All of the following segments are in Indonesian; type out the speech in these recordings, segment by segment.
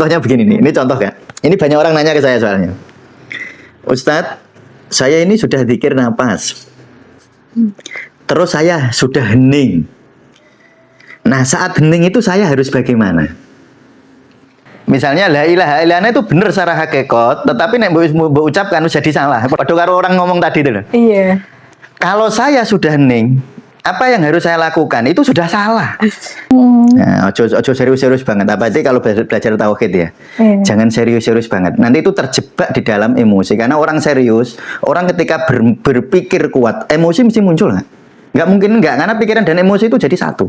contohnya begini nih, ini contoh kan. Ini banyak orang nanya ke saya soalnya. Ustadz, saya ini sudah zikir napas. Terus saya sudah hening. Nah, saat hening itu saya harus bagaimana? Misalnya la ilaha illallah itu benar secara hakikat, tetapi nek mbok ucapkan jadi salah. Padahal karo orang ngomong tadi itu loh. Iya. Kalau saya sudah hening, apa yang harus saya lakukan? Itu sudah salah. Nah, ojo serius-serius banget. Apa itu kalau belajar tauhid ya? Jangan serius-serius banget. Nanti itu terjebak di dalam emosi. Karena orang serius, orang ketika berpikir kuat, emosi mesti muncul nggak? Nggak mungkin nggak, karena pikiran dan emosi itu jadi satu.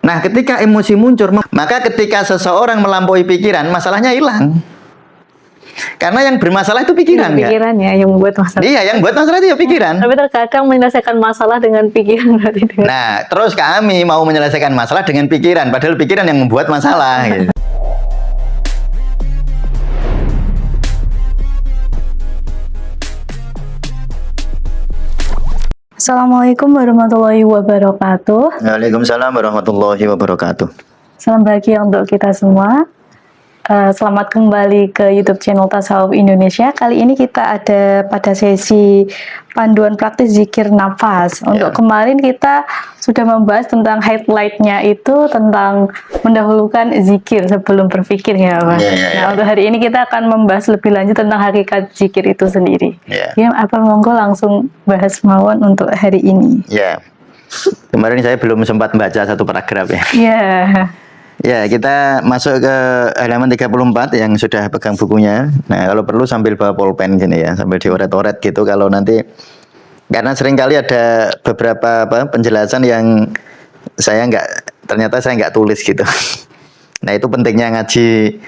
Nah, ketika emosi muncul, maka ketika seseorang melampaui pikiran, masalahnya hilang. Karena yang bermasalah itu pikiran, pikiran ya yang membuat masalah. Iya, yang buat masalah itu ya pikiran. Tapi terkadang menyelesaikan masalah dengan pikiran berarti. Nah, terus kami mau menyelesaikan masalah dengan pikiran, padahal pikiran yang membuat masalah. Gitu. Assalamualaikum warahmatullahi wabarakatuh. Waalaikumsalam warahmatullahi wabarakatuh. Salam bahagia untuk kita semua. Selamat kembali ke YouTube channel Tasawuf Indonesia. Kali ini kita ada pada sesi panduan praktis zikir nafas. Untuk kemarin kita sudah membahas tentang highlight-nya itu tentang mendahulukan zikir sebelum berpikir ya Pak. Nah, untuk hari ini kita akan membahas lebih lanjut tentang hakikat zikir itu sendiri. Ya, apa monggo langsung bahas mawon untuk hari ini. Kemarin saya belum sempat baca satu paragraf ya. Ya, kita masuk ke halaman 34 yang sudah pegang bukunya. Nah, kalau perlu sambil bawa pulpen gini ya, sambil dioret-oret gitu kalau nanti, karena seringkali ada beberapa penjelasan yang ternyata saya nggak tulis gitu. Nah, itu pentingnya ngaji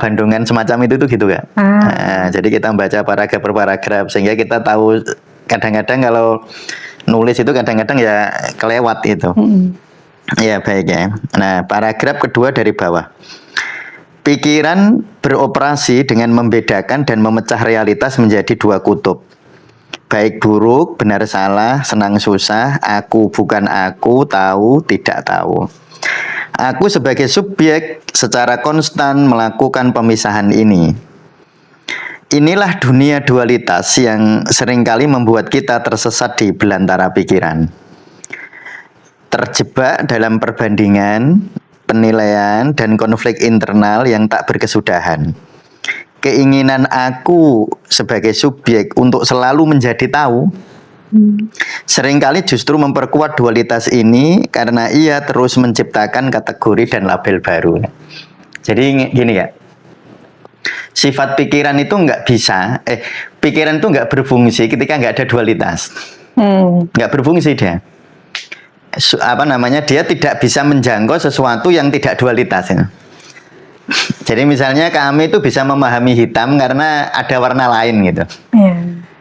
bandungan semacam itu tuh gitu kan. Nah, jadi kita baca paragraf per paragraf sehingga kita tahu, kadang-kadang kalau nulis itu kadang-kadang ya kelewat itu. Ya, baik ya. Nah, paragraf kedua dari bawah. Pikiran beroperasi dengan membedakan dan memecah realitas menjadi dua kutub. Baik buruk, benar salah, senang susah, aku bukan aku, tahu tidak tahu. Aku sebagai subjek secara konstan melakukan pemisahan ini. Inilah dunia dualitas yang seringkali membuat kita tersesat di belantara pikiran. Terjebak dalam perbandingan, penilaian, dan konflik internal yang tak berkesudahan. Keinginan aku sebagai subjek untuk selalu menjadi tahu, seringkali justru memperkuat dualitas ini karena ia terus menciptakan kategori dan label baru. Jadi gini ya, sifat pikiran itu pikiran itu nggak berfungsi ketika nggak ada dualitas. Nggak berfungsi dia. Dia tidak bisa menjangkau sesuatu yang tidak dualitas ya. Jadi misalnya kami itu bisa memahami hitam karena ada warna lain gitu.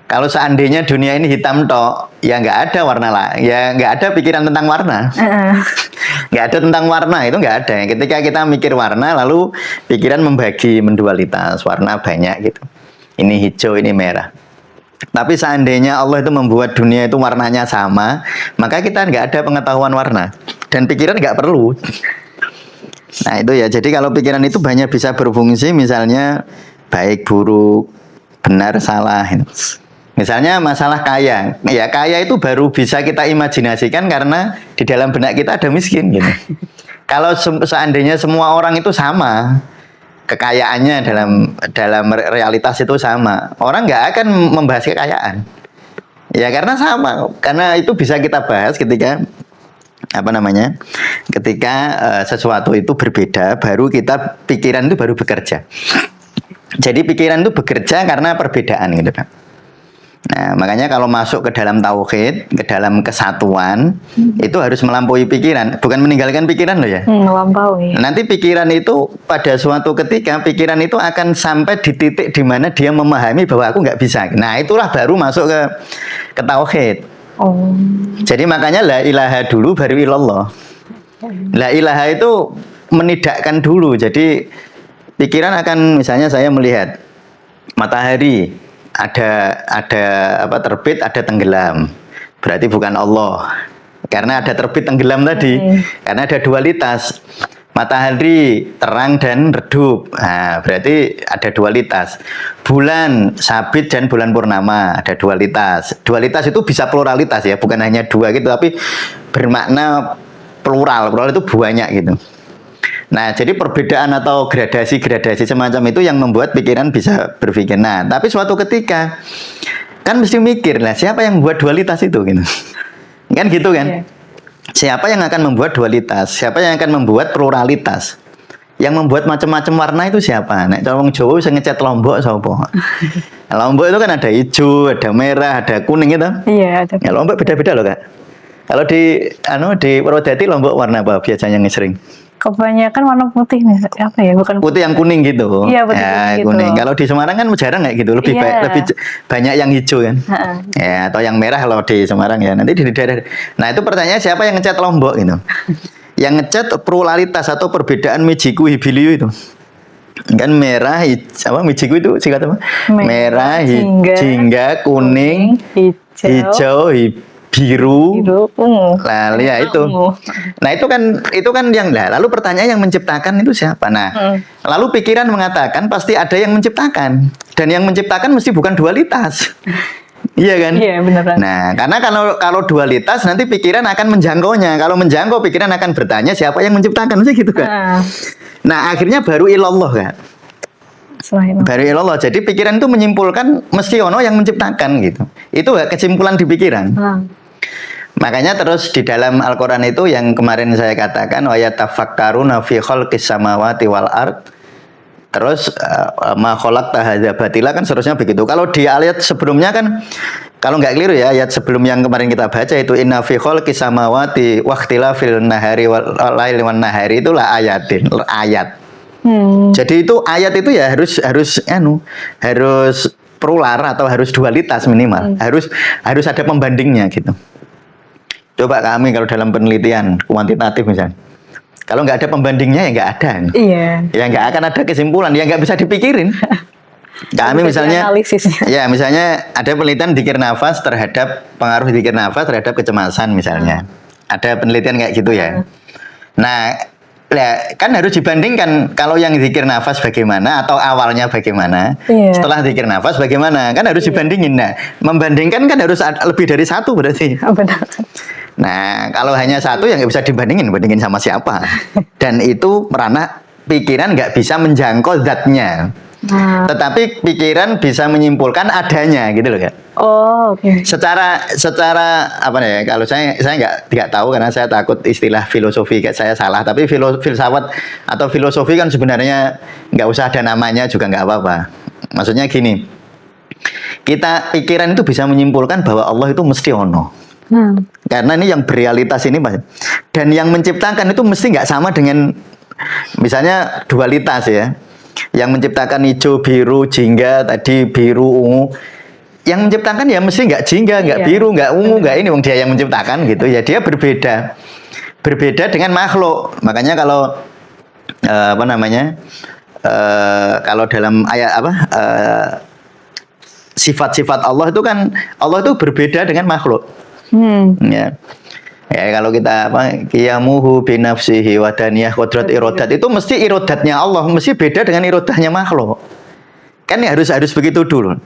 Kalau seandainya dunia ini hitam tok, ya nggak ada warna lain, ya nggak ada pikiran tentang warna. Nggak ada tentang warna, itu nggak ada. Ketika kita mikir warna, lalu pikiran membagi mendualitas, warna banyak gitu. Ini hijau, ini merah. Tapi seandainya Allah itu membuat dunia itu warnanya sama, maka kita nggak ada pengetahuan warna dan pikiran nggak perlu. Nah itu ya, jadi kalau pikiran itu banyak bisa berfungsi, misalnya baik buruk, benar salah. Misalnya masalah kaya, ya kaya itu baru bisa kita imajinasikan karena di dalam benak kita ada miskin gitu. Kalau seandainya semua orang itu sama, kekayaannya dalam realitas itu sama, orang nggak akan membahas kekayaan ya, karena sama, karena itu bisa kita bahas ketika ketika sesuatu itu berbeda, baru pikiran itu baru bekerja. Jadi pikiran itu bekerja karena perbedaan gitu kan. Nah, makanya kalau masuk ke dalam tauhid, ke dalam kesatuan, itu harus melampaui pikiran, bukan meninggalkan pikiran loh ya. Melampaui. Nanti pikiran itu pada suatu ketika, pikiran itu akan sampai di titik di mana dia memahami bahwa aku nggak bisa. Nah, itulah baru masuk ke tauhid. Jadi makanya la ilaha dulu baru ilallah. La ilaha itu menidakkan dulu. Jadi pikiran akan, misalnya saya melihat matahari, ada terbit, ada tenggelam, berarti bukan Allah, karena ada terbit tenggelam tadi, karena ada dualitas. Matahari terang dan redup. Nah, berarti ada dualitas. Bulan sabit dan bulan purnama, ada dualitas. Dualitas itu bisa pluralitas ya, bukan hanya dua gitu, tapi bermakna plural. Plural itu banyak gitu. Nah, jadi perbedaan atau gradasi-gradasi semacam itu yang membuat pikiran bisa berpikir. Nah, tapi suatu ketika kan mesti mikir lah, siapa yang membuat dualitas itu gitu. Kan gitu kan? Yeah. Siapa yang akan membuat dualitas? Siapa yang akan membuat pluralitas? Yang membuat macam-macam warna itu siapa? Nek wong Jawa bisa ngecat Lombok sapa? Lombok itu kan ada hijau, ada merah, ada kuning gitu. Iya, ada. Ya, Lombok beda-beda loh, Kak. Kalau di Purwodadi Lombok warna apa biasanya yang sering? Kebanyakan warna putih nih, apa ya? Bukan putih yang kuning gitu. Iya, putih ya, gitu. Kuning. Kalau di Semarang kan jarang kayak gitu, lebih banyak yang hijau kan. Ya, atau yang merah kalau di Semarang ya. Nanti di daerah. Nah, itu pertanyaannya siapa yang ngecat Lombok gitu? Yang ngecat pluralitas atau perbedaan Mijiku Hibiliu itu. Kan merah, Mijiku itu singkat apa? Merah, jingga, kuning, hijau, biru, lalu ya itu. Nah itu kan yang lalu pertanyaan yang menciptakan itu siapa? Nah, lalu pikiran mengatakan pasti ada yang menciptakan, dan yang menciptakan mesti bukan dualitas. Iya kan? Iya, beneran. Nah, karena kalau dualitas nanti pikiran akan menjangkaunya. Kalau menjangkau pikiran akan bertanya siapa yang menciptakan, mesti gitu kan? Nah, akhirnya baru ilallah kan. Baru ilallah. Jadi pikiran itu menyimpulkan mesti ono yang menciptakan gitu. Itu kesimpulan di pikiran. Makanya terus di dalam Al-Quran itu yang kemarin saya katakan wa yatafakkaruna fi khalqis samawati wal ard. Terus ma khalaqta hadza batila kan seterusnya begitu. Kalau di ayat sebelumnya kan kalau nggak keliru ya, ayat sebelum yang kemarin kita baca itu inna fi khalqis samawati wa ikhtilafil nahari wal laili wan nahari itulah ayat. Jadi itu ayat itu ya harus plural atau harus dualitas minimal. Harus ada pembandingnya gitu. Coba kami kalau dalam penelitian kuantitatif misalnya, kalau nggak ada pembandingnya ya nggak ada. Iya. Ya nggak akan ada kesimpulan, ya nggak bisa dipikirin. Kami misalnya, ya misalnya ada penelitian zikir nafas terhadap pengaruh zikir nafas terhadap kecemasan misalnya. Ada penelitian kayak gitu ya. Nah, kan harus dibandingkan kalau yang zikir nafas bagaimana atau awalnya bagaimana, setelah zikir nafas bagaimana, kan harus dibandingin. Nah, membandingkan kan harus lebih dari satu berarti. Benar. Nah, kalau hanya satu yang nggak bisa bandingin sama siapa. Dan itu merana pikiran nggak bisa menjangkau zatnya. Tetapi pikiran bisa menyimpulkan adanya gitu loh, Kak. Oh, oke. Secara apa nih? Kalau saya nggak tahu karena saya takut istilah filosofi kayak saya salah. Tapi filsafat atau filosofi kan sebenarnya nggak usah ada namanya juga nggak apa-apa. Maksudnya gini, pikiran itu bisa menyimpulkan bahwa Allah itu mesti ono. Karena ini yang berealitas ini, Mas. Dan yang menciptakan itu mesti nggak sama dengan misalnya dualitas ya. Yang menciptakan hijau, biru, jingga, tadi biru, ungu. Yang menciptakan ya mesti nggak jingga, nggak biru, nggak ungu, nggak ini. Dia yang menciptakan gitu ya. Dia berbeda dengan makhluk. Makanya kalau kalau dalam ayat sifat-sifat Allah itu kan Allah itu berbeda dengan makhluk. Ya kalau kita qiyamuhu binafsihi wa daniyah qudrat irodat itu mesti irodatnya Allah mesti beda dengan irodahnya makhluk. Kan ya harus begitu dulu.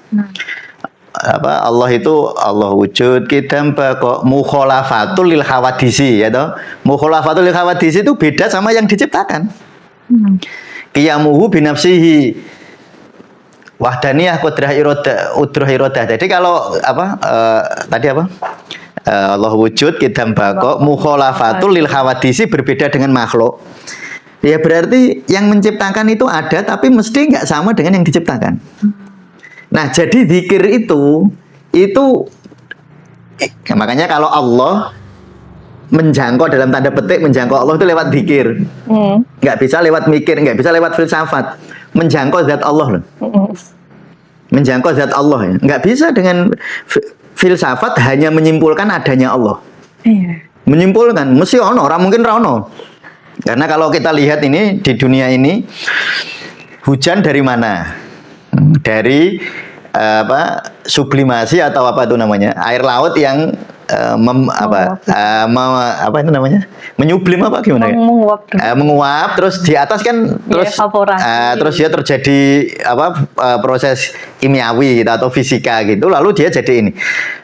Allah itu Allah wujud kidam kok mukhalafatul lil hawadisi ya toh. Mukhalafatul lil hawadisi itu beda sama yang diciptakan. Qiyamuhu binafsihi wahdaniyah qudrah irodah. Jadi kalau Allah wujud kidam bako mukhalafatul lil hawadisi berbeda dengan makhluk. Ya berarti yang menciptakan itu ada tapi mesti nggak sama dengan yang diciptakan. Nah, jadi zikir itu makanya kalau Allah menjangkau dalam tanda petik menjangkau Allah itu lewat zikir. Nggak bisa lewat mikir, nggak bisa lewat filsafat. Menjangkau zat Allah loh. Menjangkau zat Allah ya. Nggak bisa dengan filsafat hanya menyimpulkan adanya Allah. Menyimpulkan, mesti ono, orang mungkin ono. Karena kalau kita lihat ini di dunia ini hujan dari mana? Dari sublimasi atau apa itu namanya? Air laut yang apa itu namanya? Menyublim apa gimana ya? Menguap terus di atas kan terus terus dia terjadi proses kimiawi gitu, atau fisika gitu, lalu dia jadi ini.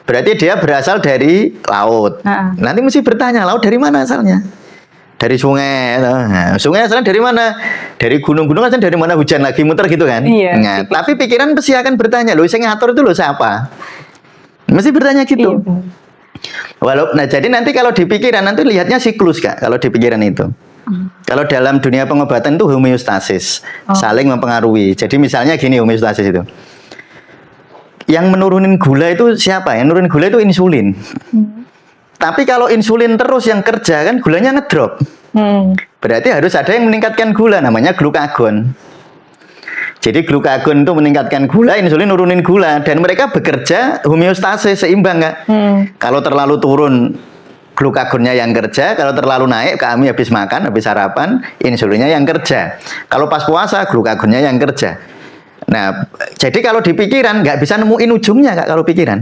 Berarti dia berasal dari laut. Nanti mesti bertanya, laut dari mana asalnya? Dari sungai. Nah, sungai asalnya dari mana? Dari gunung-gunung asalnya dari mana? Hujan lagi muter gitu kan? Nah, tapi pikiran pasti akan bertanya, loh yang ngatur itu loh siapa? Mesti bertanya gitu. Nah jadi nanti kalau di pikiran nanti lihatnya siklus Kak, kalau di pikiran itu. Kalau dalam dunia pengobatan itu homeostasis, saling mempengaruhi. Jadi misalnya gini, homeostasis itu. Yang menurunin gula itu siapa? Yang nurunin gula itu insulin. Tapi kalau insulin terus yang kerja kan gulanya ngedrop. Berarti harus ada yang meningkatkan gula, namanya glukagon. Jadi glukagon itu meningkatkan gula, insulin nurunin gula, dan mereka bekerja homeostasis, seimbang Kak. Kalau terlalu turun, glukagonnya yang kerja. Kalau terlalu naik, kami habis makan, habis sarapan, insulinnya yang kerja. Kalau pas puasa, glukagonnya yang kerja. Nah, jadi kalau di pikiran nggak bisa nemuin ujungnya Kak, kalau pikiran.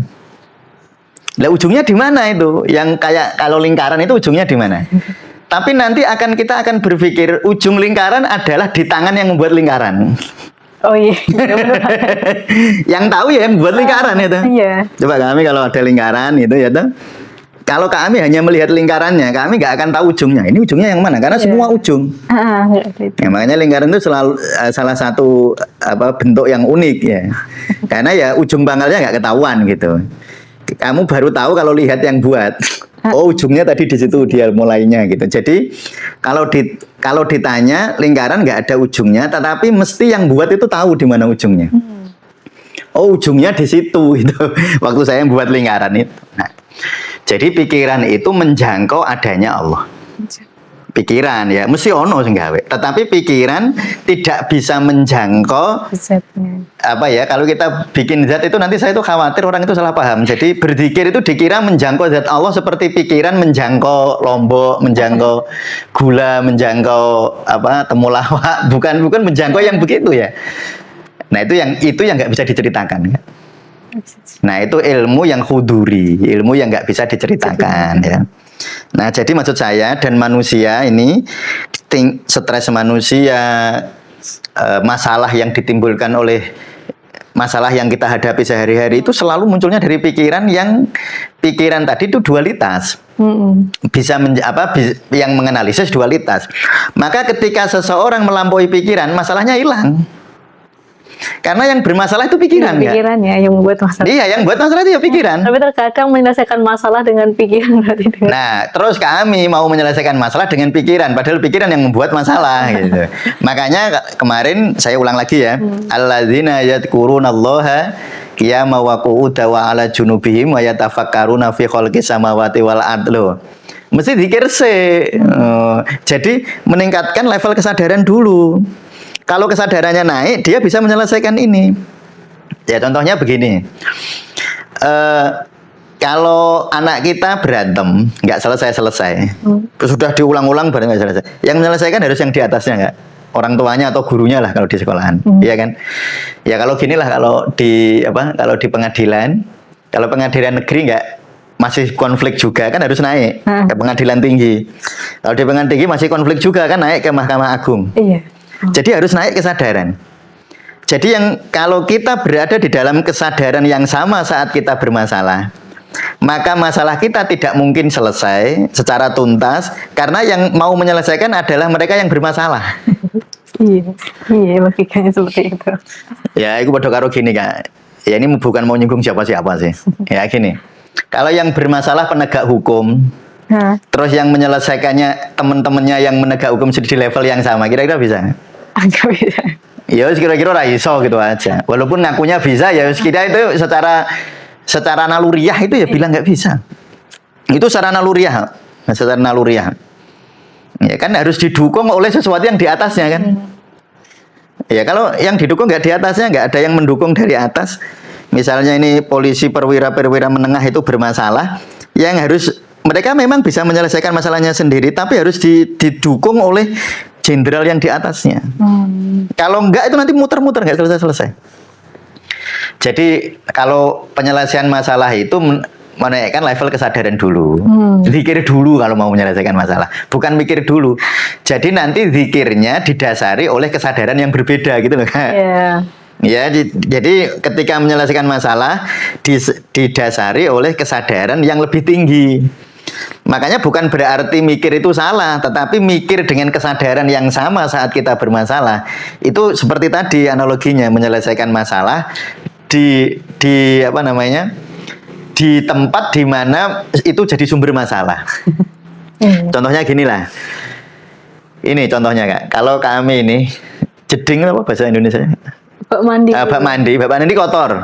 Lah ujungnya di mana itu? Yang kayak kalau lingkaran itu ujungnya di mana? Tapi nanti kita akan berpikir ujung lingkaran adalah di tangan yang membuat lingkaran. Oh iya. Yang tahu ya yang membuat lingkaran itu. Iya. Coba kami kalau ada lingkaran itu ya tuh. Kalau kami hanya melihat lingkarannya, kami nggak akan tahu ujungnya. Ini ujungnya yang mana? Karena semua ujung. Ya, makanya lingkaran itu selalu salah satu bentuk yang unik ya. Karena ya ujung pangkalnya nggak ketahuan gitu. Kamu baru tahu kalau lihat yang buat. Oh, ujungnya tadi di situ dia mulainya gitu. Jadi kalau ditanya lingkaran nggak ada ujungnya, tetapi mesti yang buat itu tahu di mana ujungnya. Oh, ujungnya di situ gitu. Waktu saya buat lingkaran itu. Nah, jadi pikiran itu menjangkau adanya Allah. Pikiran ya mesti ono sing gawe, tetapi pikiran tidak bisa menjangkau kalau kita bikin zat itu nanti saya itu khawatir orang itu salah paham. Jadi berzikir itu dikira menjangkau zat Allah seperti pikiran menjangkau lombok, menjangkau gula, menjangkau temulawak, bukan menjangkau yang begitu ya. Nah, itu yang nggak bisa diceritakan ya. Nah, itu ilmu yang huduri, ilmu yang nggak bisa diceritakan ya. Nah, jadi maksud saya dan manusia ini stres manusia, masalah yang ditimbulkan oleh masalah yang kita hadapi sehari-hari itu selalu munculnya dari pikiran tadi itu dualitas. Bisa yang menganalisis dualitas. Maka ketika seseorang melampaui pikiran, masalahnya hilang. Karena yang bermasalah itu pikiran ya. Pikirannya yang membuat masalah. Iya, yang buat masalah itu ya pikiran. Tapi terkadang menyelesaikan masalah dengan pikiran berarti. Nah, terus kami mau menyelesaikan masalah dengan pikiran, padahal pikiran yang membuat masalah gitu. Makanya kemarin saya ulang lagi ya. Alladzina yadhkurunallaha qiyaman wa qu'udan wa 'ala junubihim wa yatafakkaruna fi khalqis samawati wal ardh. Mesti zikir sih. Jadi meningkatkan level kesadaran dulu. Kalau kesadarannya naik, dia bisa menyelesaikan ini. Ya contohnya begini. Kalau anak kita berantem, nggak selesai-selesai, sudah diulang-ulang baru nggak selesai. Yang menyelesaikan harus yang di atasnya nggak? Orang tuanya atau gurunya lah kalau di sekolahan, iya kan? Ya kalau gini lah kalau di pengadilan, kalau pengadilan negeri nggak masih konflik juga kan harus naik ke pengadilan tinggi. Kalau di pengadilan tinggi masih konflik juga kan naik ke Mahkamah Agung. Iya. Jadi harus naik kesadaran. Jadi kalau kita berada di dalam kesadaran yang sama saat kita bermasalah, maka masalah kita tidak mungkin selesai secara tuntas karena yang mau menyelesaikan adalah mereka yang bermasalah. Iya, logikanya seperti itu. Ya, aku bodoh karo gini Kak. Ya ini bukan mau nyinggung siapa-siapa sih. Ya gini. Kalau yang bermasalah penegak hukum, terus yang menyelesaikannya teman-temannya yang menegak hukum di level yang sama, kira-kira bisa? Enggak bisa. Ya kira-kira iso gitu aja. Walaupun ngakunya bisa, ya kita itu secara naluriah itu ya bilang nggak bisa. Itu secara naluriah. Ya kan harus didukung oleh sesuatu yang di atasnya kan. Ya kalau yang didukung nggak di atasnya, nggak ada yang mendukung dari atas. Misalnya ini polisi perwira menengah itu bermasalah, yang harus mereka memang bisa menyelesaikan masalahnya sendiri, tapi harus didukung oleh jenderal yang di atasnya. Kalau enggak itu nanti muter-muter nggak selesai-selesai. Jadi kalau penyelesaian masalah itu menaikkan level kesadaran dulu. Zikir dulu kalau mau menyelesaikan masalah, bukan mikir dulu. Jadi nanti zikirnya didasari oleh kesadaran yang berbeda gitu loh, Kak. Ya, jadi ketika menyelesaikan masalah didasari oleh kesadaran yang lebih tinggi. Makanya bukan berarti mikir itu salah, tetapi mikir dengan kesadaran yang sama saat kita bermasalah. Itu seperti tadi analoginya, menyelesaikan masalah di apa namanya? Di tempat di mana itu jadi sumber masalah. Contohnya gini lah. Ini contohnya, Kak. Kalau kami ini jeding apa bahasa Indonesia? Bak mandi. Bak mandi kotor.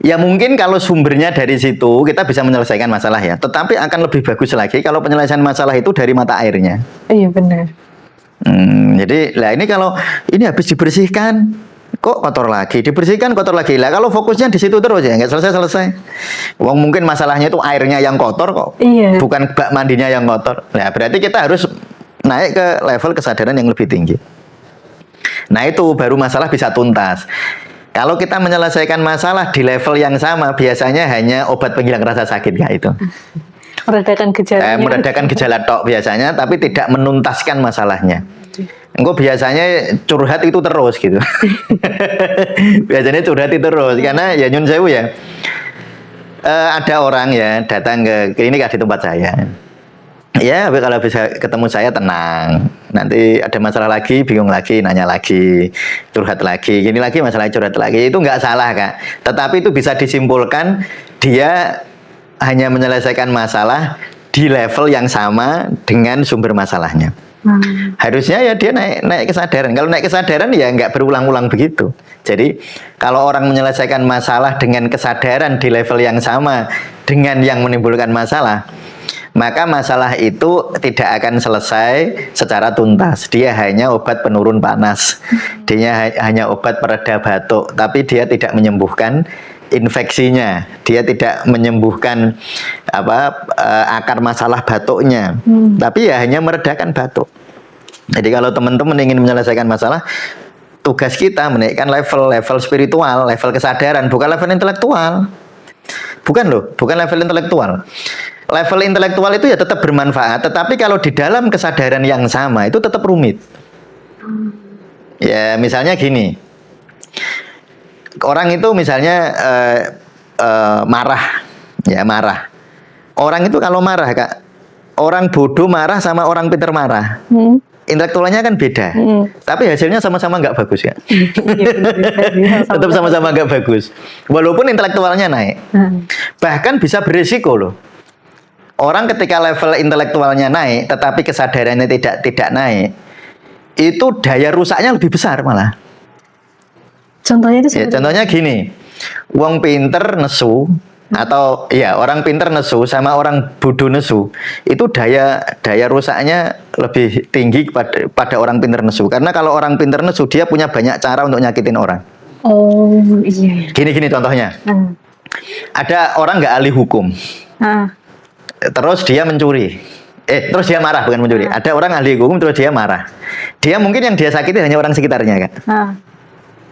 Ya mungkin kalau sumbernya dari situ kita bisa menyelesaikan masalah ya. Tetapi akan lebih bagus lagi kalau penyelesaian masalah itu dari mata airnya. Iya benar. Jadi lah ini kalau ini habis dibersihkan kok kotor lagi, dibersihkan kotor lagi. Lah kalau fokusnya di situ terus ya nggak selesai. Wong mungkin masalahnya itu airnya yang kotor kok. Iya. Bukan bak mandinya yang kotor. Nah, berarti kita harus naik ke level kesadaran yang lebih tinggi. Nah, itu baru masalah bisa tuntas. Kalau kita menyelesaikan masalah di level yang sama, biasanya hanya obat penghilang rasa sakit kayak itu. Meredakan gejala. Meredakan gejala tok biasanya, tapi tidak menuntaskan masalahnya. Engkau biasanya curhat itu terus gitu. Biasanya curhat itu terus karena ya nyun sewu ya. Ada orang ya datang ke klinik di tempat saya. Ya, kalau bisa ketemu saya tenang. Nanti ada masalah lagi, bingung lagi, nanya lagi, curhat lagi, gini lagi masalah curhat lagi. Itu nggak salah, Kak. Tetapi itu bisa disimpulkan dia hanya menyelesaikan masalah di level yang sama dengan sumber masalahnya. Harusnya ya dia naik kesadaran. Kalau naik kesadaran ya nggak berulang-ulang begitu. Jadi kalau orang menyelesaikan masalah dengan kesadaran di level yang sama dengan yang menimbulkan masalah, maka masalah itu tidak akan selesai secara tuntas. Dia hanya obat penurun panas. Dia hanya obat pereda batuk, tapi dia tidak menyembuhkan infeksinya. Dia tidak menyembuhkan akar masalah batuknya. Tapi ya hanya meredakan batuk. Jadi kalau teman-teman ingin menyelesaikan masalah, tugas kita menaikkan level spiritual, level kesadaran, bukan level intelektual. Bukan level intelektual. Level intelektual itu ya tetap bermanfaat, tetapi kalau di dalam kesadaran yang sama itu tetap rumit. Ya misalnya gini, orang itu misalnya marah. Orang itu kalau marah, Kak, orang bodoh marah sama orang pintar marah. Intelektualnya kan beda, tapi hasilnya sama-sama nggak bagus ya. Tetap sama-sama nggak bagus, walaupun intelektualnya naik. Bahkan bisa berisiko loh. Orang ketika level intelektualnya naik, tetapi kesadarannya tidak naik, itu daya rusaknya lebih besar malah. Contohnya itu? Ya, contohnya gini, wong pinter nesu atau ya orang pinter nesu sama orang bodoh nesu, itu daya rusaknya lebih tinggi pada orang pinter nesu. Karena kalau orang pinter nesu dia punya banyak cara untuk nyakitin orang. Oh iya. Gini contohnya, ada orang nggak ahli hukum. Terus dia mencuri, terus dia marah, bukan mencuri. Ada orang ahli hukum terus dia marah. Dia mungkin yang dia sakiti hanya orang sekitarnya, kan?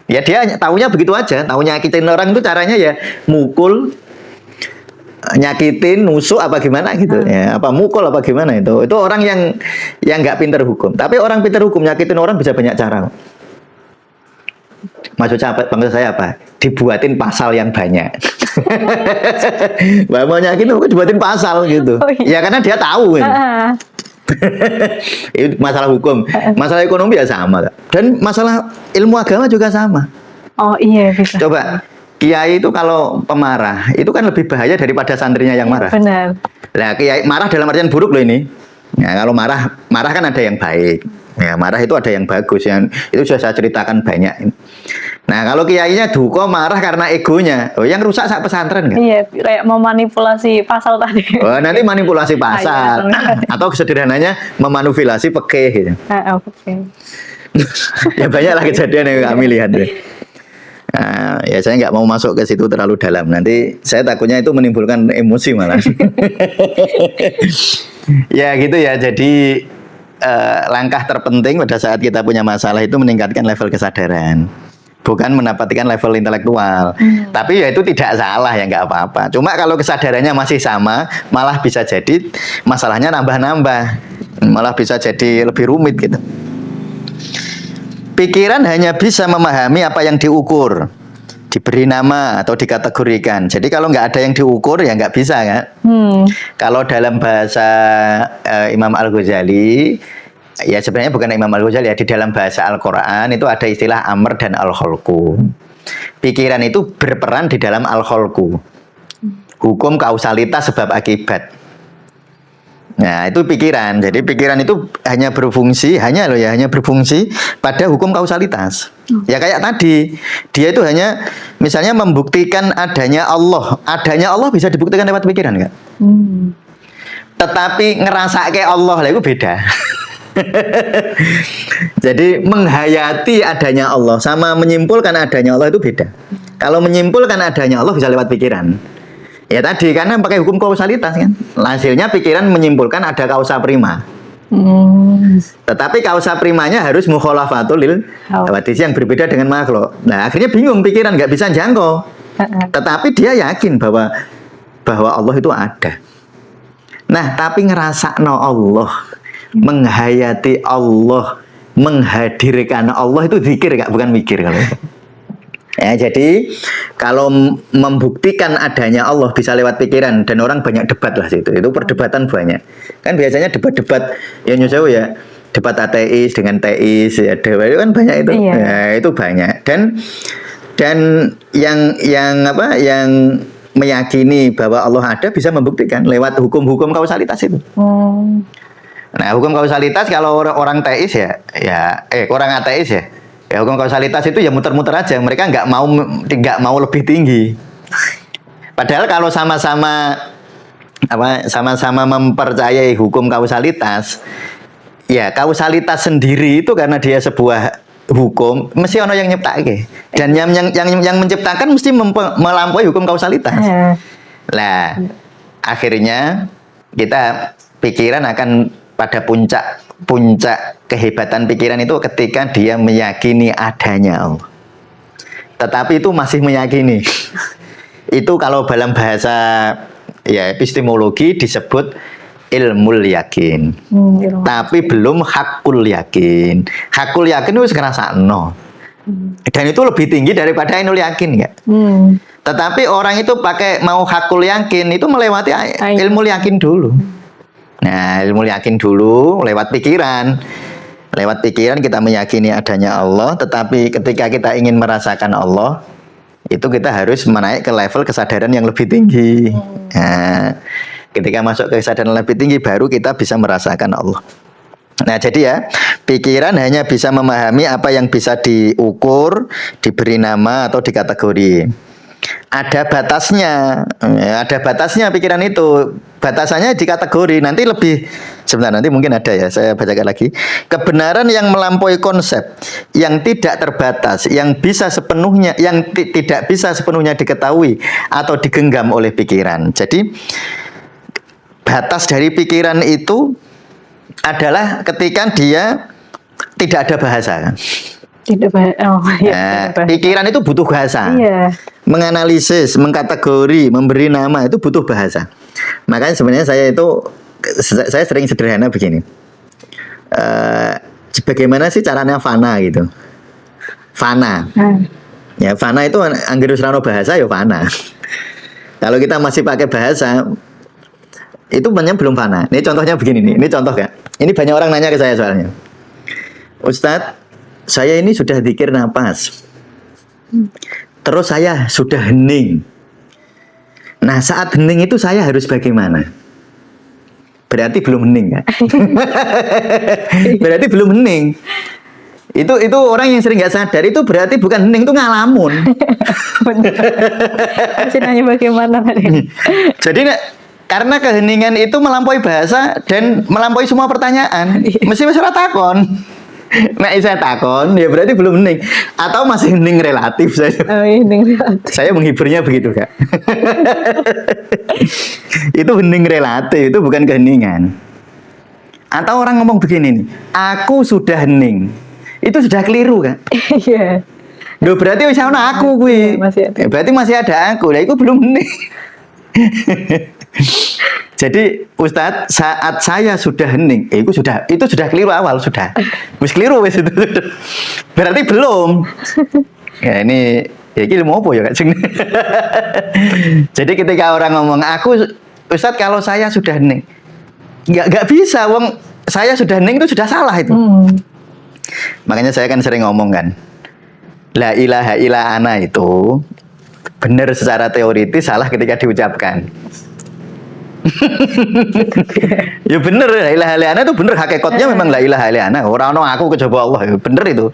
Ya dia taunya begitu aja, tahu nyakitin orang itu caranya ya mukul, nyakitin, nusuk apa gimana gitu, ya apa mukul apa gimana itu orang yang nggak pinter hukum. Tapi orang pinter hukum nyakitin orang bisa banyak cara. Maksud saya apa? Dibuatin pasal yang banyak. Mbak mau nyakitin aku dibuatin pasal gitu. Ya karena dia tahu. Itu masalah hukum, masalah ekonomi ya sama, Kak. Dan masalah ilmu agama juga sama. Oh iya bisa. Coba kiai itu kalau pemarah itu kan lebih bahaya daripada santrinya yang marah. Benar. Nah kiai marah dalam artian buruk loh ini. Ya kalau marah kan ada yang baik. Ya marah itu ada yang bagus, yang itu sudah saya ceritakan banyak. Nah kalau kiainya duko marah karena egonya, yang rusak sak pesantren kan? Iya, kayak memanipulasi pasal tadi. Oh nanti manipulasi pasal, atau sederhananya memanipulasi pekeh gitu. Ya banyak lah kejadian yang kami lihat deh. Nah, ya saya nggak mau masuk ke situ terlalu dalam. Nanti saya takutnya itu menimbulkan emosi malah. Ya gitu ya. Jadi langkah terpenting pada saat kita punya masalah itu meningkatkan level kesadaran. bukan mendapatkan level intelektual. Tapi ya itu tidak salah, ya nggak apa-apa. Cuma kalau kesadarannya masih sama, malah bisa jadi masalahnya nambah-nambah, malah bisa jadi lebih rumit gitu. Pikiran hanya bisa memahami apa yang diukur, diberi nama atau dikategorikan. Jadi kalau nggak ada yang diukur ya nggak bisa kan. Kalau dalam bahasa Imam Al-Ghazali, ya sebenarnya bukan Imam Al-Ghazali ya, di dalam bahasa Al-Quran itu ada istilah amr dan al-kholku. Pikiran itu berperan di dalam al-kholku, hukum kausalitas sebab akibat. Nah itu pikiran. Jadi pikiran itu hanya berfungsi, hanya berfungsi pada hukum kausalitas. Ya kayak tadi, dia itu hanya misalnya membuktikan adanya Allah. Adanya Allah bisa dibuktikan lewat pikiran nggak? Tetapi ngerasa kayak Allah lah itu beda. Jadi menghayati adanya Allah sama menyimpulkan adanya Allah itu beda. Kalau menyimpulkan adanya Allah bisa lewat pikiran. Ya tadi karena pakai hukum kausalitas kan. Hasilnya pikiran menyimpulkan ada kausa prima. Tetapi kausa primanya harus mukhalafatul lil hawadits yang berbeda dengan makhluk. Nah akhirnya bingung, pikiran nggak bisa jangkau. Tetapi dia yakin bahwa Allah itu ada. Nah tapi ngerasakno Allah, menghayati Allah, menghadirkan Allah itu zikir nggak, bukan mikir kalau itu. Ya, jadi kalau membuktikan adanya Allah bisa lewat pikiran, dan orang banyak debat lah situ. Itu perdebatan banyak. Kan biasanya debat-debat yang nyusahu ya, debat ateis dengan teis ya, debat itu kan banyak itu. Iya. Ya, itu banyak. Dan yang meyakini bahwa Allah ada bisa membuktikan lewat hukum-hukum kausalitas itu. Nah, hukum kausalitas kalau orang teis orang ateis ya hukum kausalitas itu ya muter-muter aja. Mereka nggak mau lebih tinggi. Padahal kalau sama-sama mempercayai hukum kausalitas, ya kausalitas sendiri itu karena dia sebuah hukum, mesti ono yang nyiptake. Dan yang menciptakan mesti melampaui hukum kausalitas. Nah, akhirnya kita pikiran akan pada puncak kehebatan pikiran itu ketika dia meyakini adanya Allah. Tetapi itu masih meyakini. Itu kalau dalam bahasa ya epistemologi disebut ilmul yakin. Tapi belum hakul yakin. Hakul yakin itu ngrasakno. Dan itu lebih tinggi daripada ainul yakin ya. Tetapi orang itu pakai mau hakul yakin itu melewati ilmu yakin dulu. Nah, ilmu yakin dulu lewat pikiran. Lewat pikiran kita meyakini adanya Allah, tetapi ketika kita ingin merasakan Allah, itu kita harus menaik ke level kesadaran yang lebih tinggi. Nah, ketika masuk ke kesadaran lebih tinggi baru kita bisa merasakan Allah. Nah, jadi ya, pikiran hanya bisa memahami apa yang bisa diukur, diberi nama atau dikategori. Ada batasnya pikiran itu. Batasannya di kategori. Nanti mungkin ada ya, saya bacakan lagi. Kebenaran yang melampaui konsep, yang tidak terbatas, yang tidak bisa sepenuhnya diketahui atau digenggam oleh pikiran. Jadi batas dari pikiran itu adalah ketika dia tidak ada bahasa. Pikiran itu butuh bahasa. Menganalisis, mengkategori, memberi nama itu butuh bahasa. Makanya sebenarnya saya sering sederhana begini. Bagaimana sih caranya fana gitu? Fana. Ya fana itu angger wis ora bahasa ya fana. Kalau kita masih pakai bahasa itu banyak belum fana. Ini contohnya begini nih. Ini contoh kan. Ini banyak orang nanya ke saya soalnya. Ustadz, saya ini sudah zikir napas. Terus saya sudah hening. Nah, saat hening itu saya harus bagaimana? Berarti belum hening kan? Berarti belum hening. Itu orang yang sering nggak sadar, itu berarti bukan hening, itu ngalamun. Masih nanya bagaimana tadi? Jadi karena keheningan itu melampaui bahasa dan melampaui semua pertanyaan. Mesti ora takon. Nah, saya takon, ya berarti belum hening. Atau masih hening relatif saya. Hening relatif. Saya menghiburnya begitu, Kak. Itu hening relatif, itu bukan keheningan. Atau orang ngomong begini nih, aku sudah hening. Itu sudah keliru, Kak. Iya. Loh berarti wis ana aku kuwi. Masih ada. Berarti masih ada aku. Lah iku belum hening. Jadi Ustadz saat saya sudah hening, itu sudah keliru awal sudah. Wis keliru wis itu. Berarti belum. Ya ini ya ilmu apa ya Kak Jeng? Jadi ketika orang ngomong aku Ustadz kalau saya sudah hening, nggak bisa, wong saya sudah hening itu sudah salah itu. Makanya saya kan sering ngomong kan, la ilaha illa ana itu benar secara teoritis, salah ketika diucapkan. Ya bener, la ilaha illa ana itu bener, hakikatnya memang la ilaha illa ana. Ora ono aku kejaba Allah, bener itu.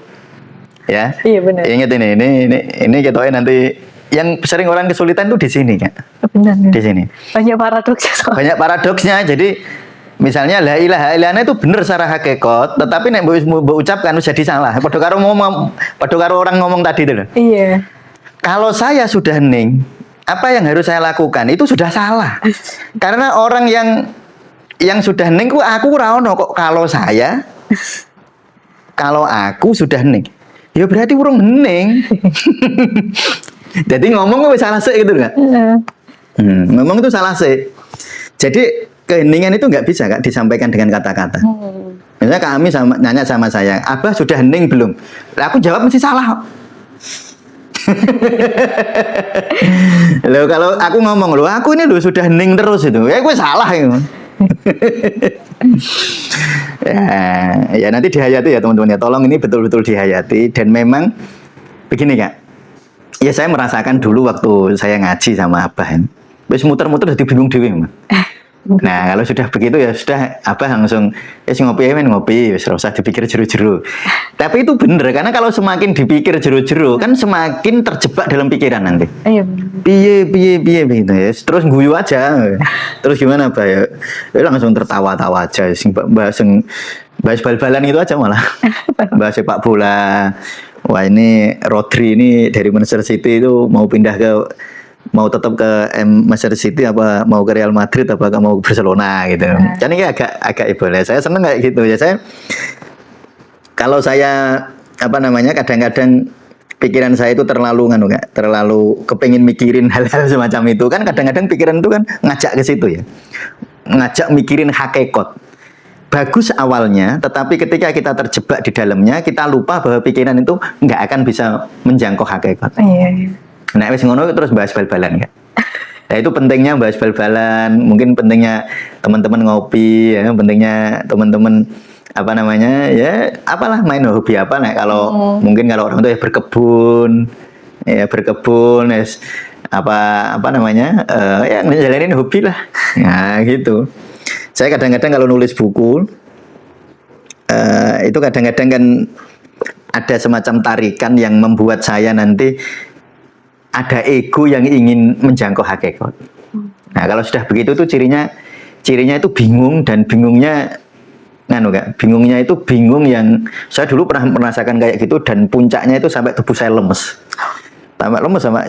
Ya. Iya benar. Ingat ini kita nanti yang sering orang kesulitan tuh di sini kan. Benar. Di sini. Banyak paradoksnya. Banyak paradoksnya. Jadi misalnya la ilaha illa ana itu bener secara hakikat, tetapi nek mbok ucapkan jadi salah. Padha karo orang ngomong tadi itu loh. Iya. Kalau saya sudah hening, apa yang harus saya lakukan? Itu sudah salah. Karena orang yang sudah hening aku ora ono kok kalau aku sudah hening. Ya berarti urung hening. Jadi ngomong wis salah sih gitu kan? Ngomong itu salah sih. Jadi keheningan itu nggak bisa Kak disampaikan dengan kata-kata. Misalnya kami nanya sama saya, Abah sudah hening belum? Lah aku jawab mesti salah. Loh kalau aku ngomong aku ini sudah hening terus itu, ya gue salah itu. ya nanti dihayati ya teman-teman ya, tolong ini betul-betul dihayati. Dan memang begini Kak, ya saya merasakan dulu waktu saya ngaji sama Abah, wis muter-muter jadi bingung dewe. Nah kalau sudah begitu ya sudah, Abah langsung ngopi, wis ora usah dipikir jeru-jeru. Tapi itu bener, karena kalau semakin dipikir jeru-jeru kan semakin terjebak dalam pikiran nanti. Iya. Piye begitu ya. Terus guyu aja. Terus gimana Pak ya? Langsung tertawa-tawa aja, bahas bal-balan itu aja malah. Bahas sepak bola. Wah ini Rodri ini dari Manchester City itu mau tetap ke Manchester City apa mau ke Real Madrid apa mau ke Barcelona gitu. Kan ini agak ibadah. Saya seneng kayak gitu ya. Kalau saya kadang-kadang pikiran saya itu terlalu kepengin mikirin hal-hal semacam itu kan, kadang-kadang pikiran itu kan ngajak ke situ ya. Ngajak mikirin hakikat. Bagus awalnya, tetapi ketika kita terjebak di dalamnya, kita lupa bahwa pikiran itu nggak akan bisa menjangkau hakikat. Iya. Nah, wis ngono terus bahas bal-balan kan. Nah, itu pentingnya bahas bal-balan, mungkin pentingnya teman-teman ngopi, ya, pentingnya teman-teman main hobi apa nah mungkin kalau orang itu ya berkebun ya ngejalanin hobi lah. Nah, gitu. Saya kadang-kadang kalau nulis buku itu kadang-kadang kan ada semacam tarikan yang membuat saya nanti ada ego yang ingin menjangkau hakikat. Nah, kalau sudah begitu tuh cirinya itu bingung, dan bingungnya itu bingung yang saya dulu pernah merasakan kayak gitu, dan puncaknya itu sampai tubuh saya lemes.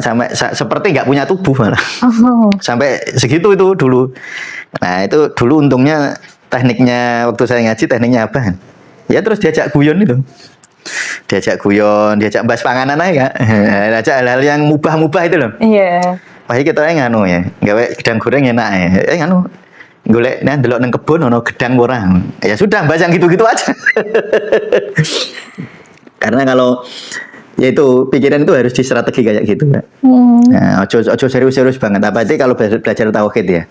Sampai seperti nggak punya tubuh malah. Sampai segitu itu dulu. Nah, itu dulu untungnya tekniknya waktu saya ngaji tekniknya apa? Ya terus diajak guyon itu. Diajak bahas panganan aja, diajak hal-hal yang mubah-mubah itu loh. Iya. Wah, kita ya, gawe gedang goreng enak ya. Golek ndelok nang kebun ono gedang ora. Ya sudah, bahas yang gitu-gitu aja. Karena kalau yaitu pikiran itu harus distrategi kayak gitu kan. Nah, ojo serius-serius banget. Apalagi kalau belajar tauhid ya.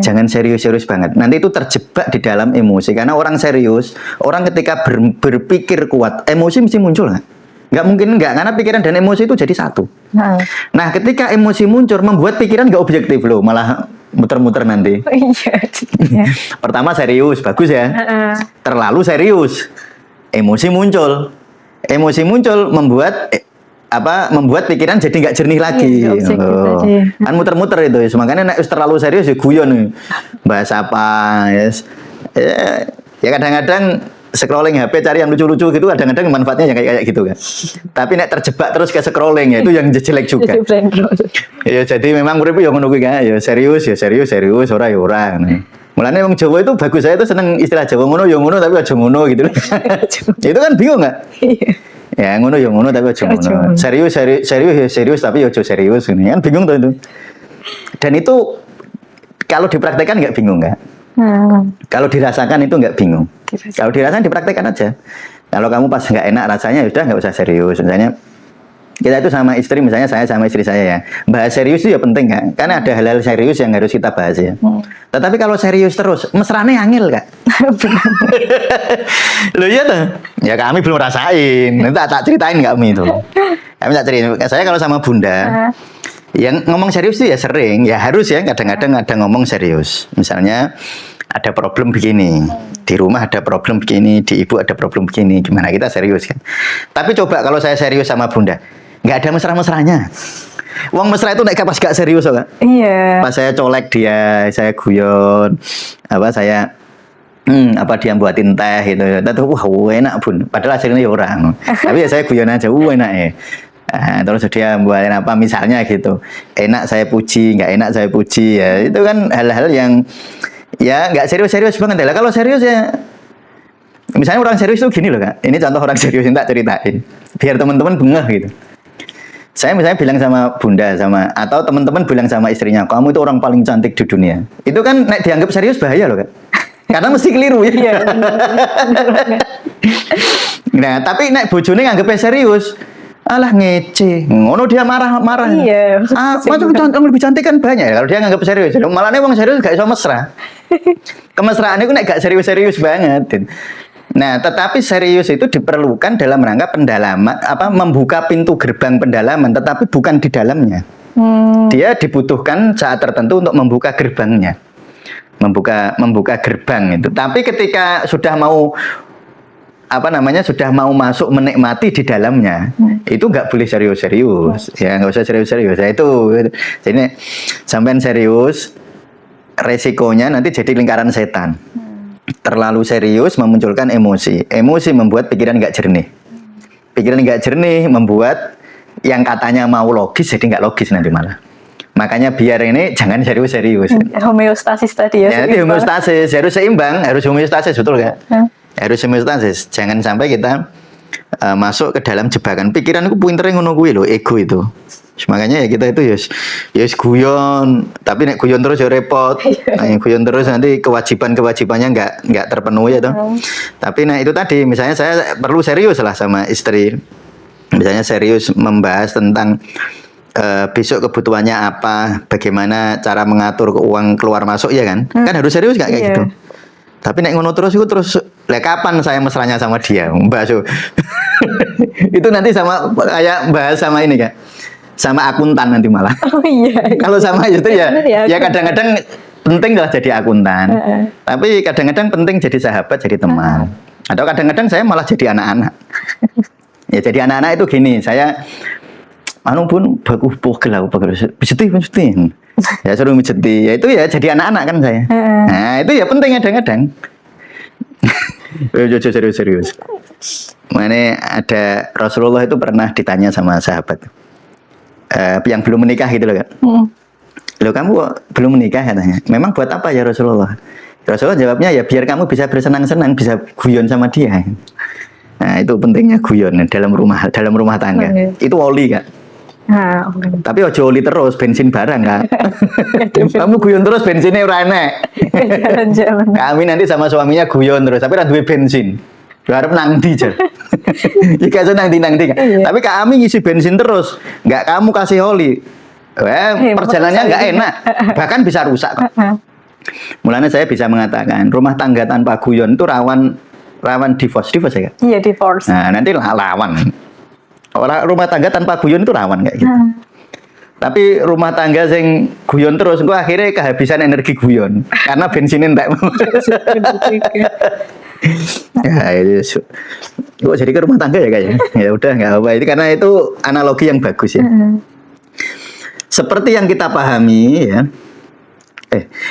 Jangan serius-serius banget. Nanti itu terjebak di dalam emosi. Karena orang serius, orang ketika berpikir kuat, emosi mesti muncul nggak? Nggak mungkin nggak, karena pikiran dan emosi itu jadi satu. Nah, ketika emosi muncul membuat pikiran nggak objektif loh, malah muter-muter nanti. Iya. Pertama serius, bagus ya. Terlalu serius, emosi muncul membuat pikiran jadi nggak jernih lagi. Kan muter-muter itu. Makanya nek terlalu serius ya guyon. Bahas apa? Ya kadang-kadang scrolling HP cari yang lucu-lucu gitu, kadang-kadang manfaatnya yang kayak gitu kan. Tapi nek terjebak terus ke scrolling ya itu yang jelek juga. Ya jadi memang urip yo ngono kuwi kan. Ya serius, ora ya ora. Mulane wong Jawa itu bagus, saya itu seneng istilah Jawa ngono ya ngono tapi aja ngono gitu. Itu kan bingung enggak? Ya ngono ya ngono tapi ojo ngono. Serius serius tapi ojo serius ini kan bingung tuh itu. Dan itu kalau dipraktekkan nggak bingung nggak? Kalau dirasakan itu nggak bingung. Kalau dirasakan dipraktekkan aja. Kalau kamu pas nggak enak rasanya, udah nggak usah serius. Misalnya kita itu sama istri, misalnya saya sama istri saya ya, bahas serius itu ya penting kan? Karena ada hal-hal serius yang harus kita bahas ya. Tetapi kalau serius terus, mesrane angel kak. Loh iya tuh. Ya kami belum rasain. Nanti tak ceritain kami itu. Kami tak ceritain. Saya kalau sama bunda, yang ngomong serius itu ya sering, ya harus ya kadang-kadang ada ngomong serius. Misalnya ada problem begini, di rumah ada problem begini, di ibu ada problem begini, gimana kita serius kan? Tapi coba kalau saya serius sama bunda, nggak ada mesra-mesranya. Wong mesra itu naik pas gak serius kan? Iya. Pas saya colek dia, saya guyon, saya dia buatin teh gitu. Tapi wah enak bun, padahal hasilnya ya orang. Tapi ya saya guyon aja, enak ya. Terus dia buatin apa misalnya gitu, enak saya puji, nggak enak saya puji ya. Itu kan hal-hal yang ya nggak serius-serius banget lah. Kalau serius ya, misalnya orang serius itu gini loh kak. Ini contoh orang serius yang tak ceritain, biar teman-teman bengah gitu. Saya misalnya bilang sama bunda atau teman-teman bilang sama istrinya, kamu itu orang paling cantik di dunia. Itu kan dianggap serius bahaya loh kak. Karena mesti keliru ya. Nah tapi bojone nganggepnya serius. Alah ngece, ngono dia marah-marah. Iya. Macam yang lebih cantik kan banyak ya. Kalau dia nganggap serius, malah nih wong serius gak iso mesra. Kemesraan itu gak serius-serius banget. Nah, tetapi serius itu diperlukan dalam rangka pendalaman, membuka pintu gerbang pendalaman, tetapi bukan di dalamnya. Dia dibutuhkan saat tertentu untuk membuka gerbangnya, membuka gerbang itu. Tapi ketika sudah mau sudah mau masuk menikmati di dalamnya, itu nggak boleh serius-serius, ya nggak usah serius-serius. Ya itu, jadi sampean serius, resikonya nanti jadi lingkaran setan. Terlalu serius memunculkan emosi, emosi membuat pikiran nggak jernih, pikiran nggak jernih membuat yang katanya mau logis jadi nggak logis nanti malah. Makanya biar ini jangan serius-serius. Homeostasis tadi ya. Ya, homeostasis harus seimbang, harus homeostasis betul nggak? Harus homeostasis. Jangan sampai kita masuk ke dalam jebakan pikiran. Aku pintere ngono kuwi lho, ego itu. Makanya ya kita itu yus guyon, tapi nek guyon terus ya repot. Guyon terus nanti kewajibannya nggak terpenuhi ya toh. Tapi nah itu tadi, misalnya saya perlu serius lah sama istri. Misalnya serius membahas tentang besok kebutuhannya apa, bagaimana cara mengatur uang keluar masuk ya kan? Kan harus serius nggak kayak gitu. Tapi nek ngono terus kapan saya mesranya sama dia, Mbak Su? Itu nanti sama kayak bahas sama ini kan, sama akuntan nanti malah. Oh iya. Kalau sama itu ya kadang-kadang penting lah jadi akuntan. Tapi kadang-kadang penting jadi sahabat, jadi teman. Atau kadang-kadang saya malah jadi anak-anak. Ya jadi anak-anak itu gini, saya pun bagus pijetin. Ya suruh mijeti, ya itu ya jadi anak-anak kan saya. Nah itu ya penting kadang-kadang. Serius. Mana ada Rasulullah itu pernah ditanya sama sahabat yang belum menikah gitu loh kan. Loh kamu belum menikah katanya. Memang buat apa ya Rasulullah? Rasulullah jawabnya ya biar kamu bisa bersenang-senang, bisa guyon sama dia. Nah itu pentingnya guyon dalam rumah tangga. Itu oli kan. Tapi ojo oli terus, bensin barang kan. Kamu guyon terus bensinnya ora enek. Kami nanti sama suaminya guyon terus, tapi ora duwe bensin. Harap nang ndi aja. Jika nang ndi kan. Tapi kami ngisi bensin terus, nggak kamu kasih oli. Perjalanannya nggak enak, bahkan bisa rusak kok. Mulanya saya bisa mengatakan rumah tangga tanpa guyon itu rawan divorce ya kan? Iya, divorce. Nah, nanti lawan. Orang rumah tangga tanpa guyon itu rawan kayak gitu. Tapi rumah tangga yang guyon terus, engko akhirnya kehabisan energi guyon karena bensinnya entek. Ya itu kok jadi ke rumah tangga ya kayaknya. Ya udah nggak apa. Itu karena itu analogi yang bagus ya. Seperti yang kita pahami ya.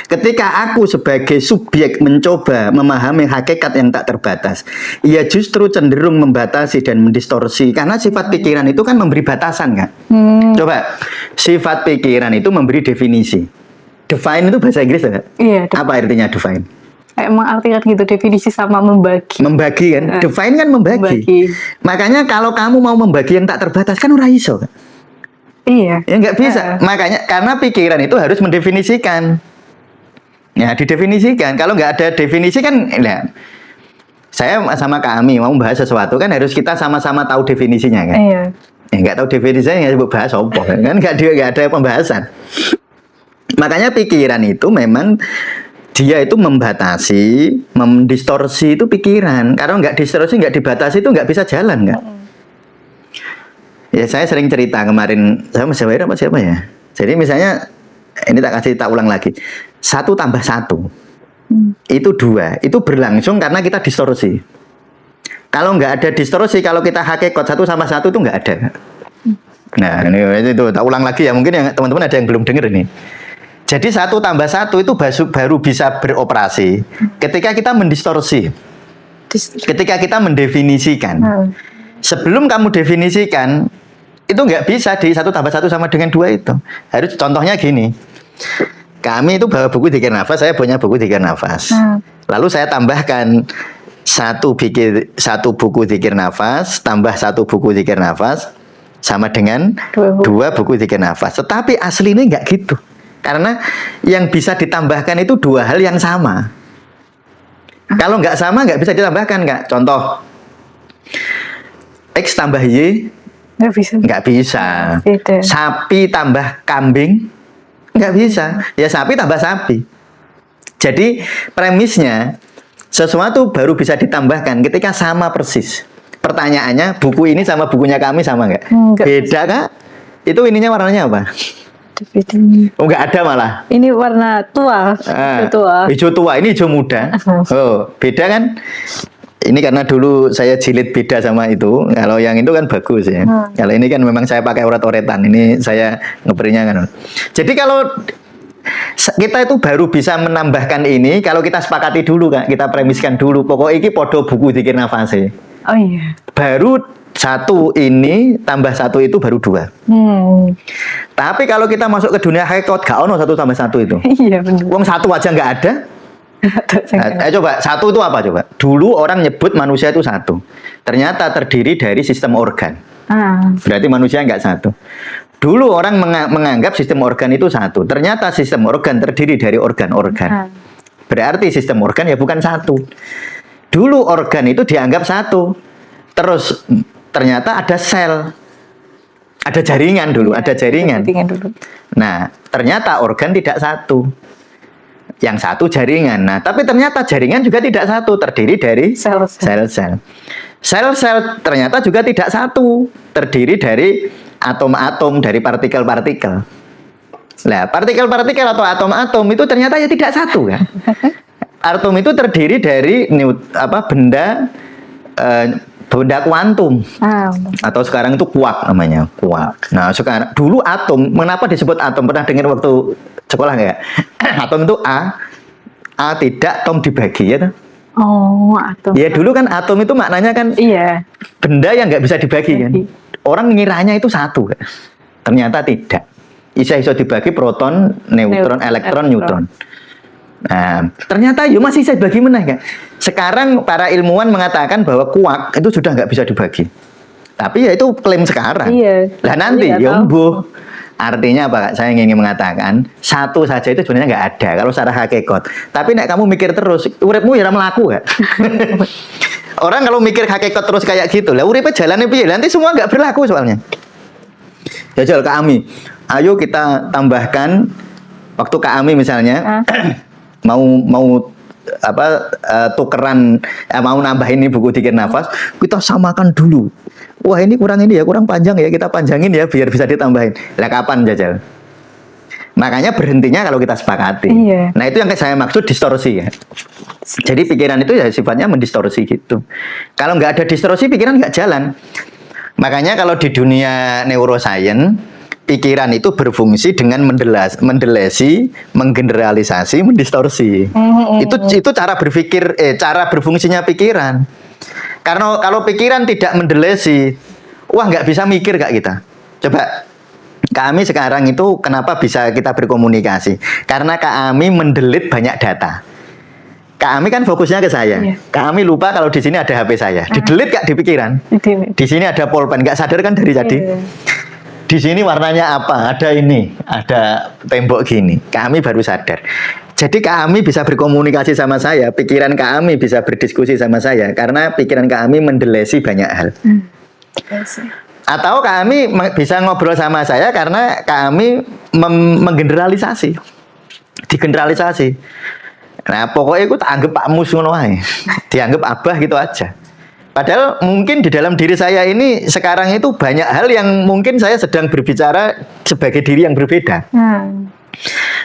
Ketika aku sebagai subjek mencoba memahami hakikat yang tak terbatas, ia justru cenderung membatasi dan mendistorsi karena sifat pikiran itu kan memberi batasan kan. Coba sifat pikiran itu memberi definisi. Define itu bahasa Inggris kan? Iya. Apa artinya define? Kayak mengartikan gitu definisi sama membagi. Membagi kan, define kan membagi. Makanya kalau kamu mau membagi yang tak terbatas kan ora iso. Iya. Ya nggak bisa. Makanya karena pikiran itu harus mendefinisikan. Ya didefinisikan. Kalau nggak ada definisi kan, nah, saya sama Kak Ami mau bahas sesuatu kan harus kita sama-sama tahu definisinya kan. Iya. Ya nggak tahu definisinya ya bahas apa kan nggak ada pembahasan. Makanya pikiran itu memang dia itu membatasi, mendistorsi itu pikiran. Kalau nggak distorsi, nggak dibatasi itu nggak bisa jalan, nggak. Ya saya sering cerita kemarin, saya masih bayar apa siapa ya. Jadi misalnya, ini tak ulang lagi. 1 tambah 1 itu 2, itu berlangsung karena kita distorsi. Kalau nggak ada distorsi, kalau kita hakikat 1 sama 1 itu nggak ada. Nah ini itu tak ulang lagi ya, mungkin yang teman-teman ada yang belum dengar ini. Jadi 1 tambah 1 itu baru bisa beroperasi ketika kita mendistorsi, ketika kita mendefinisikan. Sebelum kamu definisikan, itu nggak bisa di 1 tambah 1 sama dengan 2 itu. Harus contohnya gini, kami itu bawa buku Zikir Nafas, saya punya buku Zikir Nafas. Lalu saya tambahkan satu buku Zikir Nafas, tambah 1 buku Zikir Nafas, sama dengan 2 buku Zikir Nafas. Tetapi aslinya nggak gitu. Karena yang bisa ditambahkan itu 2 hal yang sama. Kalau nggak sama nggak bisa ditambahkan, Kak. Contoh, X tambah Y nggak bisa. Sapi tambah kambing nggak bisa. Ya sapi tambah sapi. Jadi premisnya sesuatu baru bisa ditambahkan ketika sama persis. Pertanyaannya, buku ini sama bukunya kami sama nggak? Beda, Kak? Itu ininya warnanya apa? Oh, nggak ada malah. Ini warna tua. Hijau tua, ini hijau muda. Oh, beda kan? Ini karena dulu saya jilid beda sama itu. Kalau yang itu kan bagus ya. Kalau ini kan memang saya pakai oret-oretan. Ini saya ngeperinya kan. Jadi kalau kita itu baru bisa menambahkan ini kalau kita sepakati dulu, Kak. Kita premiskan dulu. Pokoknya ini podo buku Zikir Nafas. Oh iya. Baru 1 ini tambah 1 itu baru 2. Tapi kalau kita masuk ke dunia hakikat, gak ono 1 tambah 1 itu. Iya benar. Uang 1 aja nggak ada. Coba 1 itu apa coba? Dulu orang nyebut manusia itu 1. Ternyata terdiri dari sistem organ. Berarti manusia nggak 1. Dulu orang menganggap sistem organ itu 1. Ternyata sistem organ terdiri dari organ-organ. Berarti sistem organ ya bukan 1. Dulu organ itu dianggap 1. Terus ternyata ada sel, ada jaringan dulu, ada jaringan. Nah, ternyata organ tidak 1, yang 1 jaringan. Nah, tapi ternyata jaringan juga tidak 1, terdiri dari sel-sel. Sel-sel ternyata juga tidak 1, terdiri dari atom-atom, dari partikel-partikel. Nah, partikel-partikel atau atom-atom itu ternyata ya tidak 1 kan. Atom itu terdiri dari benda kuantum, atau sekarang itu kuak namanya, kuak. Nah sekarang, dulu atom, kenapa disebut atom? Pernah dengar waktu sekolah nggak? Atom itu A tidak, tom dibagi ya. Oh, atom. Ya dulu kan atom itu maknanya kan benda yang nggak bisa dibagi kan. Orang ngiranya itu 1 kan. Ternyata tidak. Bisa dibagi proton, neutron, elektron, neutron. Nah, ternyata ya masih bisa dibagi meneh kan. Sekarang para ilmuwan mengatakan bahwa kuak itu sudah nggak bisa dibagi. Tapi ya itu klaim sekarang. Lah nanti ya mbuh. Artinya apa, Kak? Saya ingin mengatakan 1 saja itu sebenarnya nggak ada kalau secara hakikat. Tapi nek kamu mikir terus, uripmu ya melaku kan. Orang kalau mikir hakikat terus kayak gitu, lah uripnya jalannya piye? Nanti semua nggak berlaku soalnya. Jajal Kak Ami, ayo kita tambahkan waktu Kak Ami misalnya mau tukeran, mau nambahin ini buku Zikir Nafas, kita samakan dulu. Wah ini kurang panjang ya, kita panjangin ya biar bisa ditambahin. Lah kapan Jajal? Makanya berhentinya kalau kita sepakati. Nah itu yang saya maksud distorsi ya. Jadi pikiran itu ya sifatnya mendistorsi gitu. Kalau nggak ada distorsi pikiran nggak jalan. Makanya kalau di dunia neuroscience, pikiran itu berfungsi dengan mendelesi, menggeneralisasi, mendistorsi. Itu cara berpikir, cara berfungsinya pikiran. Karena kalau pikiran tidak mendelesi, wah nggak bisa mikir Kak kita. Coba kami sekarang itu kenapa bisa kita berkomunikasi? Karena Kak Ami mendelit banyak data. Kak Ami kan fokusnya ke saya. Kak Ami lupa kalau di sini ada HP saya. Di-delete Kak di pikiran. Di sini ada pulpen, nggak sadar kan dari tadi. Di sini warnanya apa? Ada ini, ada tembok gini. Kak Ami baru sadar. Jadi Kak Ami bisa berkomunikasi sama saya, pikiran Kak Ami bisa berdiskusi sama saya karena pikiran Kak Ami mendelesi banyak hal. Atau Kak Ami bisa ngobrol sama saya karena Kak Ami menggeneralisasi, digeneralisasi. Nah pokoknya aku tak anggap Pak Mus ngono ae. Dianggap abah gitu aja. Padahal mungkin di dalam diri saya ini sekarang itu banyak hal yang mungkin saya sedang berbicara sebagai diri yang berbeda.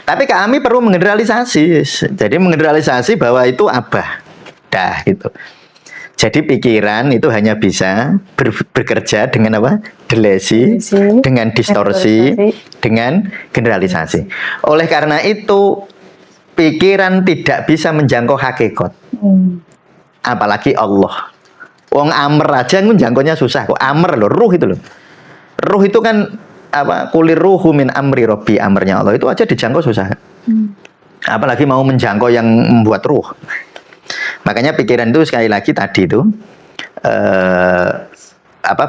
Tapi Kak Ami perlu menggeneralisasi. Jadi menggeneralisasi bahwa itu abah. Dah gitu. Jadi pikiran itu hanya bisa bekerja dengan apa? Delesi, dengan distorsi, dengan generalisasi. Oleh karena itu, pikiran tidak bisa menjangkau hakikat. Apalagi Allah. Wong amer aja menjangkaunya susah kok. Amer loh, ruh itu loh. Ruh itu kan apa? Kulir ruhu min amri robbi, amernya Allah itu aja dijangkau susah. Apalagi mau menjangkau yang membuat ruh. Makanya pikiran itu sekali lagi tadi itu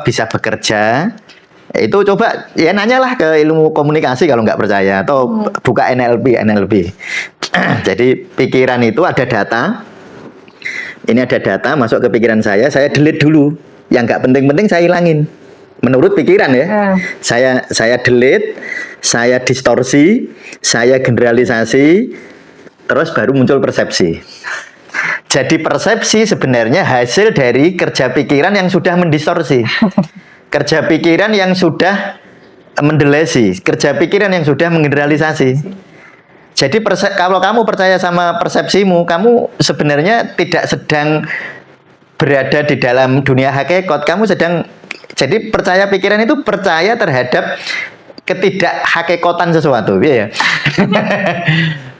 bisa bekerja. Itu coba ya nanyalah ke ilmu komunikasi kalau nggak percaya atau buka NLP. Jadi pikiran itu ada data. Ini ada data masuk ke pikiran saya delete dulu. Yang nggak penting-penting saya hilangin. Menurut pikiran ya. Saya delete, saya distorsi, saya generalisasi, terus baru muncul persepsi. Jadi persepsi sebenarnya hasil dari kerja pikiran yang sudah mendistorsi. Kerja pikiran yang sudah mendelesi. Kerja pikiran yang sudah menggeneralisasi. Jadi kalau kamu percaya sama persepsimu, kamu sebenarnya tidak sedang berada di dalam dunia hakikat. Kamu sedang, jadi percaya pikiran itu percaya terhadap ketidakhakikatan sesuatu. Ya.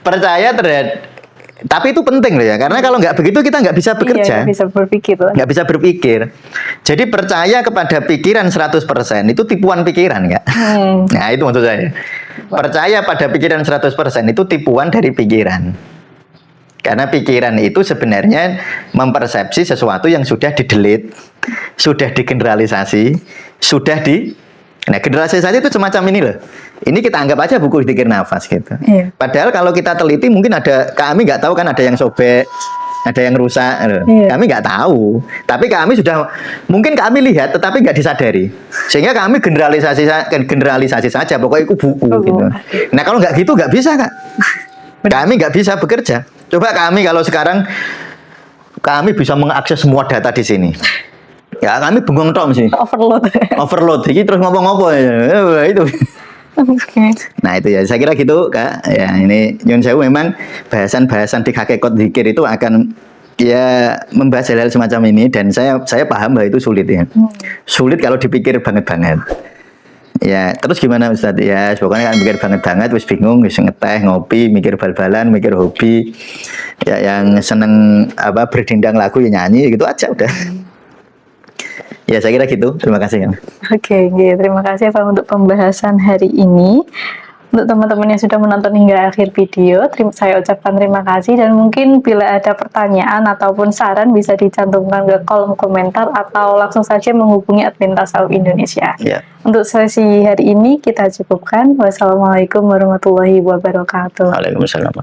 Percaya terhadap. Tapi itu penting loh ya, karena kalau nggak begitu kita nggak bisa bekerja. Nggak bisa berpikir. Nggak bisa berpikir. Jadi percaya kepada pikiran 100% itu tipuan pikiran nggak? Nah itu maksud saya. Percaya pada pikiran 100% itu tipuan dari pikiran. Karena pikiran itu sebenarnya mempersepsi sesuatu yang sudah di-delete, sudah digeneralisasi, sudah di... Nah, generalisasi itu semacam ini loh. Ini kita anggap aja buku Zikir Nafas gitu. Iya. Padahal kalau kita teliti mungkin ada, kami nggak tahu kan ada yang sobek, ada yang rusak. Iya. Kami nggak tahu. Tapi kami sudah, mungkin kami lihat tetapi nggak disadari. Sehingga kami generalisasi saja. Pokoknya itu buku gitu. Nah kalau nggak gitu nggak bisa Kak. Kami nggak bisa bekerja. Coba kami kalau sekarang kami bisa mengakses semua data di sini. Ya kami bengong tok sih. Overload. Jadi terus ngomong-ngomong ya. Itu. Nah itu ya, saya kira gitu Kak. Ya ini nyun sewu memang bahasan-bahasan di hakikat zikir itu akan ya membahas hal-hal semacam ini dan saya paham bahwa itu sulit ya. Sulit kalau dipikir banget-banget. Ya, terus gimana Ustadz? Ya, pokoknya kan mikir banget-banget, wis bingung, wis ngeteh, ngopi, mikir bal-balan, mikir hobi. Ya yang seneng berdendang lagu ya nyanyi gitu aja udah. Ya saya kira gitu, terima kasih ya. Oke, terima kasih Pak untuk pembahasan hari ini. Untuk teman-teman yang sudah menonton hingga akhir video, saya ucapkan terima kasih dan mungkin bila ada pertanyaan ataupun saran bisa dicantumkan ke kolom komentar atau langsung saja menghubungi admin Tasawuf Indonesia. Ya. Untuk sesi hari ini kita cukupkan. Wassalamualaikum warahmatullahi wabarakatuh. Waalaikumsalam.